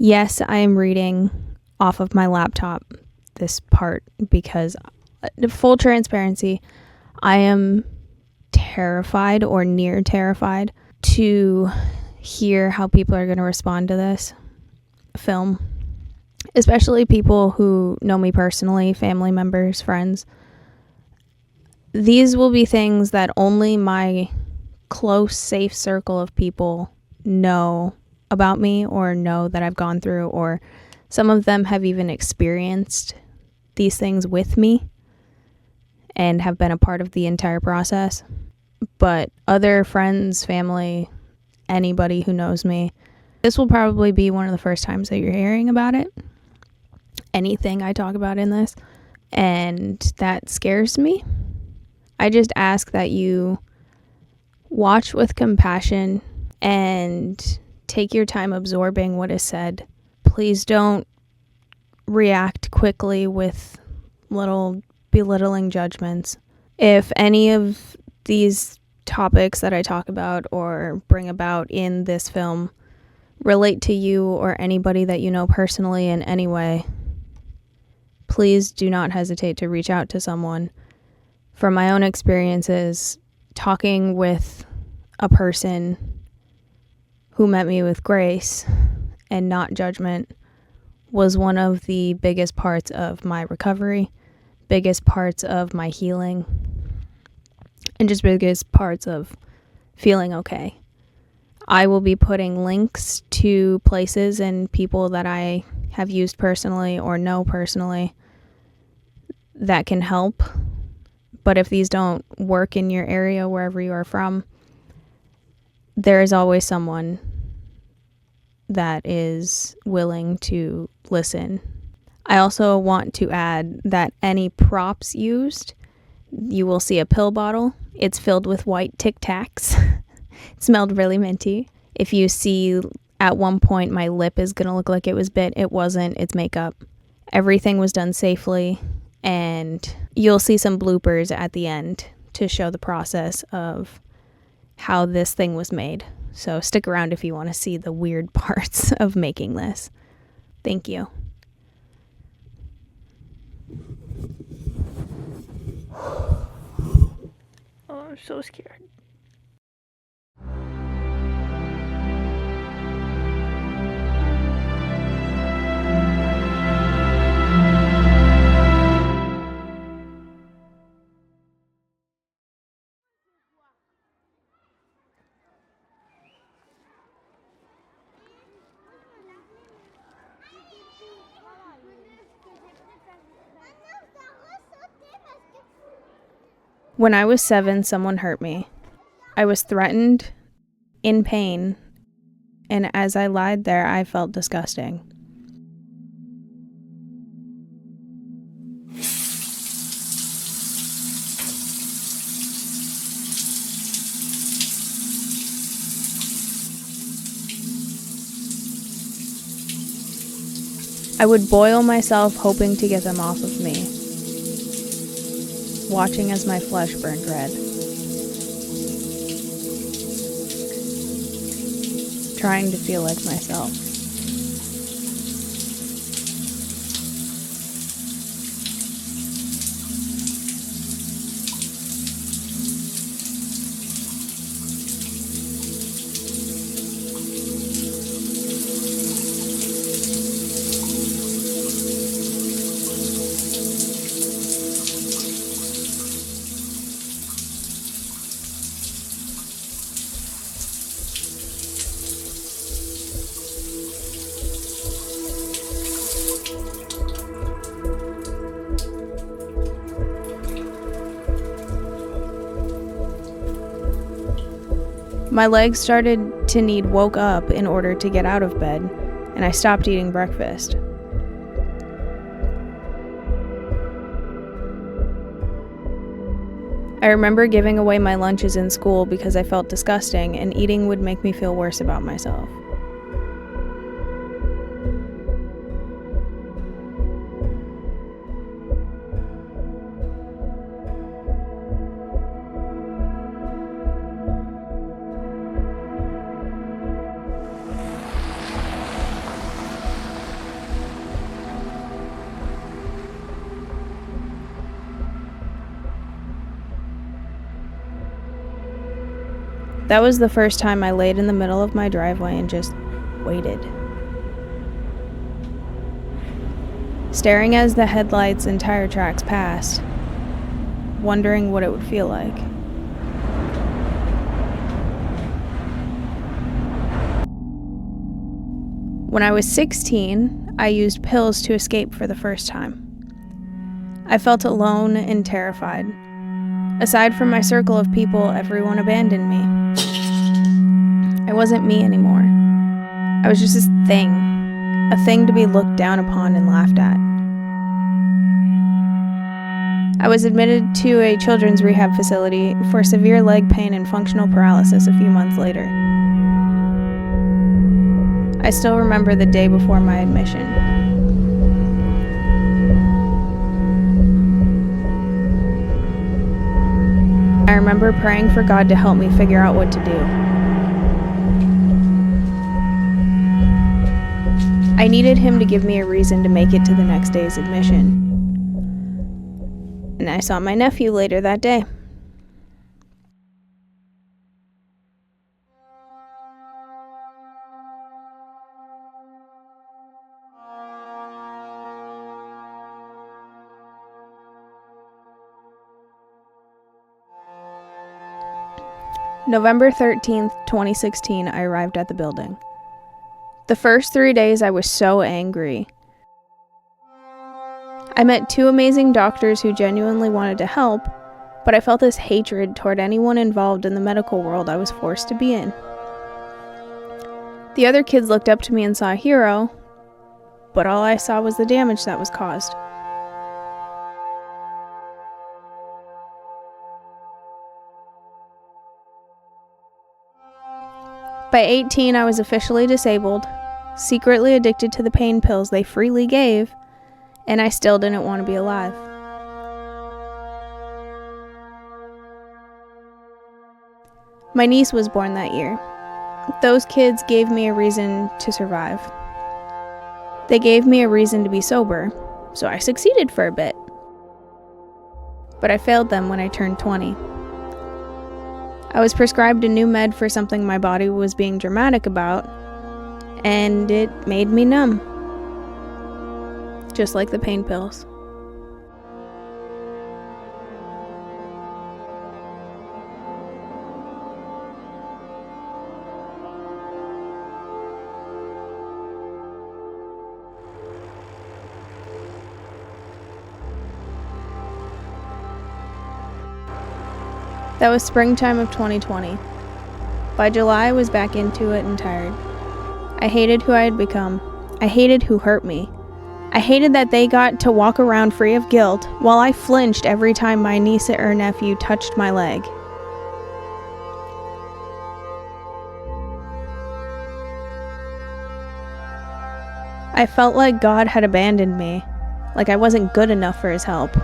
Yes, I am reading off of my laptop this part because, full transparency, I am terrified or near terrified to hear how people are going to respond to this film, especially people who know me personally, family members, friends. These will be things that only my close, safe circle of people know about me or know that I've gone through, or some of them have even experienced these things with me and have been a part of the entire process. But other friends, family, anybody who knows me, this will probably be one of the first times that you're hearing about it. Anything I talk about in this. And that scares me. I just ask that you watch with compassion and take your time absorbing what is said. Please don't react quickly with little belittling judgments. If any of these topics that I talk about or bring about in this film relate to you or anybody that you know personally in any way, please do not hesitate to reach out to someone. From my own experiences, talking with a person who met me with grace and not judgment was one of the biggest parts of my recovery, biggest parts of my healing, and just biggest parts of feeling okay. I will be putting links to places and people that I have used personally or know personally that can help. But if these don't work in your area, wherever you are from, there is always someone that is willing to listen. I also want to add that any props used, you will see a pill bottle. It's filled with white Tic Tacs. It smelled really minty. If you see at one point my lip is going to look like it was bit, it wasn't. It's makeup. Everything was done safely. And you'll see some bloopers at the end to show the process of how this thing was made. So stick around if you want to see the weird parts of making this. Thank you. Oh, I'm so scared. When I was 7, someone hurt me. I was threatened, in pain, and as I lied there, I felt disgusting. I would boil myself hoping to get them off of me, watching as my flesh burned red. Trying to feel like myself. My legs started to need woke up in order to get out of bed, and I stopped eating breakfast. I remember giving away my lunches in school because I felt disgusting, and eating would make me feel worse about myself. That was the first time I laid in the middle of my driveway and just waited. Staring as the headlights and tire tracks passed, wondering what it would feel like. When I was 16, I used pills to escape for the first time. I felt alone and terrified. Aside from my circle of people, everyone abandoned me. I wasn't me anymore. I was just this thing, a thing to be looked down upon and laughed at. I was admitted to a children's rehab facility for severe leg pain and functional paralysis a few months later. I still remember the day before my admission. I remember praying for God to help me figure out what to do. I needed him to give me a reason to make it to the next day's admission. And I saw my nephew later that day. November 13th, 2016, I arrived at the building. The first 3 days I was so angry. I met 2 amazing doctors who genuinely wanted to help, but I felt this hatred toward anyone involved in the medical world I was forced to be in. The other kids looked up to me and saw a hero, but all I saw was the damage that was caused. By 18, I was officially disabled, secretly addicted to the pain pills they freely gave, and I still didn't want to be alive. My niece was born that year. Those kids gave me a reason to survive. They gave me a reason to be sober, so I succeeded for a bit. But I failed them when I turned 20. I was prescribed a new med for something my body was being dramatic about, and it made me numb. Just like the pain pills. That was springtime of 2020. By July, I was back into it and tired. I hated who I had become. I hated who hurt me. I hated that they got to walk around free of guilt while I flinched every time my niece or nephew touched my leg. I felt like God had abandoned me, like I wasn't good enough for his help.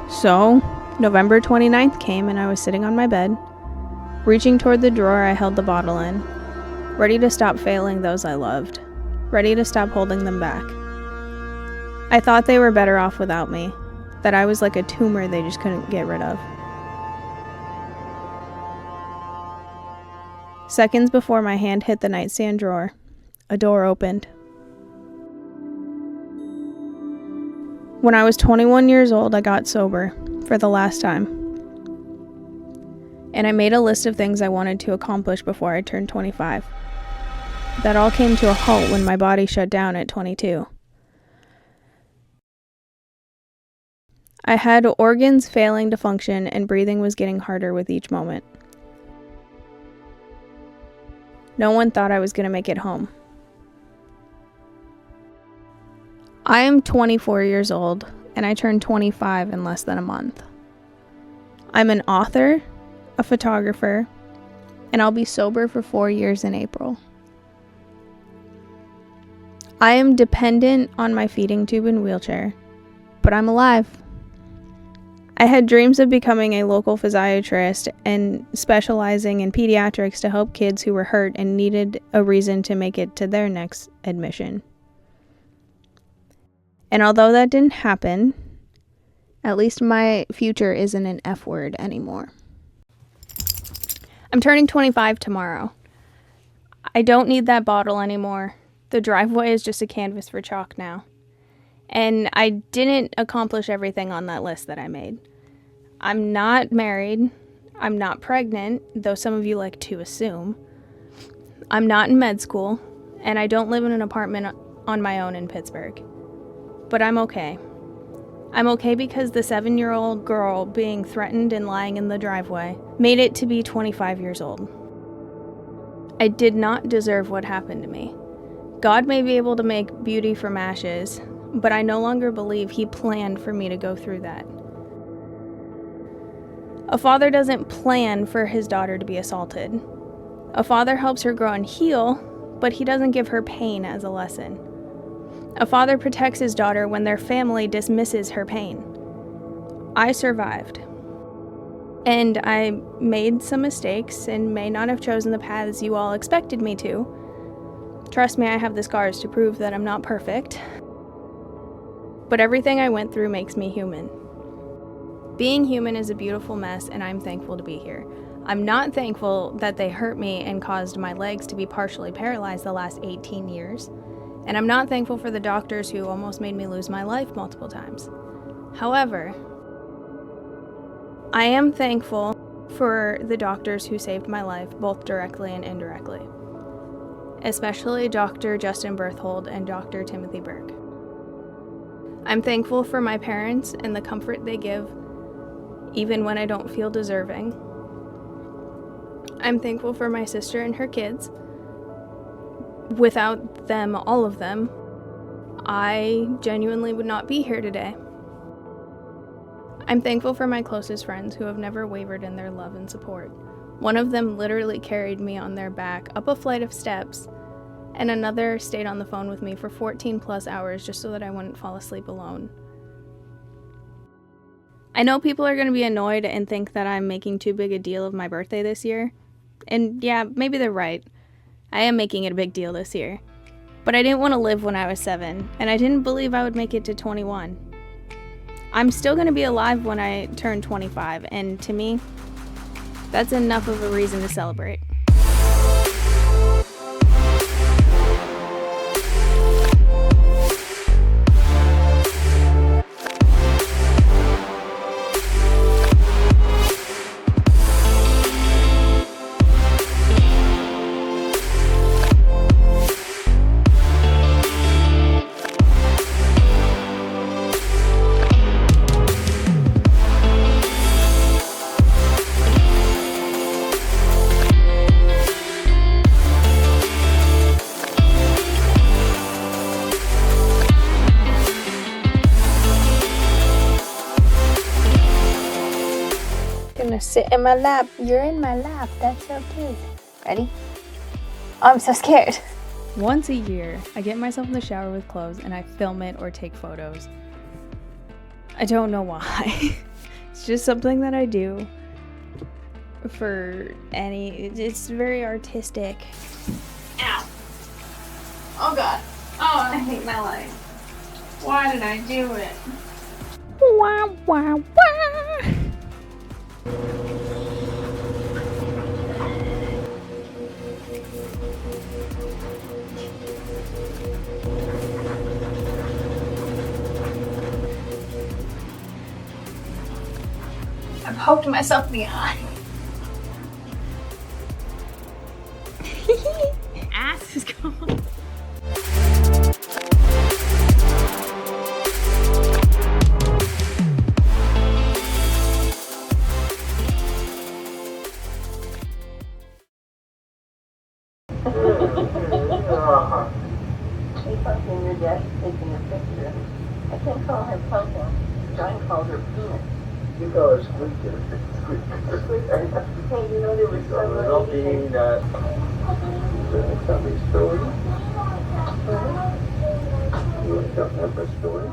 So, November 29th came and I was sitting on my bed, reaching toward the drawer I held the bottle in, ready to stop failing those I loved, ready to stop holding them back. I thought they were better off without me, that I was like a tumor they just couldn't get rid of. Seconds before my hand hit the nightstand drawer, a door opened. When I was 21 years old, I got sober for the last time. And I made a list of things I wanted to accomplish before I turned 25. That all came to a halt when my body shut down at 22. I had organs failing to function and breathing was getting harder with each moment. No one thought I was going to make it home. I am 24 years old, and I turned 25 in less than a month. I'm an author, a photographer, and I'll be sober for 4 years in April. I am dependent on my feeding tube and wheelchair, but I'm alive. I had dreams of becoming a local physiatrist and specializing in pediatrics to help kids who were hurt and needed a reason to make it to their next admission. And although that didn't happen, at least my future isn't an F word anymore. I'm turning 25 tomorrow. I don't need that bottle anymore. The driveway is just a canvas for chalk now. And I didn't accomplish everything on that list that I made. I'm not married. I'm not pregnant, though some of you like to assume. I'm not in med school, and I don't live in an apartment on my own in Pittsburgh. But I'm okay. I'm okay because the 7-year-old girl being threatened and lying in the driveway made it to be 25 years old. I did not deserve what happened to me. God may be able to make beauty from ashes, but I no longer believe He planned for me to go through that. A father doesn't plan for his daughter to be assaulted. A father helps her grow and heal, but he doesn't give her pain as a lesson. A father protects his daughter when their family dismisses her pain. I survived. And I made some mistakes and may not have chosen the paths you all expected me to. Trust me, I have the scars to prove that I'm not perfect. But everything I went through makes me human. Being human is a beautiful mess, and I'm thankful to be here. I'm not thankful that they hurt me and caused my legs to be partially paralyzed the last 18 years. And I'm not thankful for the doctors who almost made me lose my life multiple times. However, I am thankful for the doctors who saved my life, both directly and indirectly. Especially Dr. Justin Berthold and Dr. Timothy Burke. I'm thankful for my parents and the comfort they give, even when I don't feel deserving. I'm thankful for my sister and her kids. Without them, all of them, I genuinely would not be here today. I'm thankful for my closest friends who have never wavered in their love and support. One of them literally carried me on their back up a flight of steps, and another stayed on the phone with me for 14 plus hours just so that I wouldn't fall asleep alone. I know people are going to be annoyed and think that I'm making too big a deal of my birthday this year. And yeah, maybe they're right. I am making it a big deal this year. But I didn't want to live when I was 7, and I didn't believe I would make it to 21. I'm still going to be alive when I turn 25, and to me, that's enough of a reason to celebrate. Gonna sit in my lap. You're in my lap. That's so cute. Ready? Oh, I'm so scared. Once a year, I get myself in the shower with clothes and I film it or take photos. I don't know why. It's just something that I do for it's very artistic. Ow. Oh God. Oh, I hate my life. Why did I do it? Wah, wah, wah. I poked myself in the eye. Ass is gone. She's up in your desk taking a picture. I can't call her Popo. John called her Peanut. You call her Squeaky. Hey, you know there was somebody... Looking at... Tell me a story. You want to tell me a story?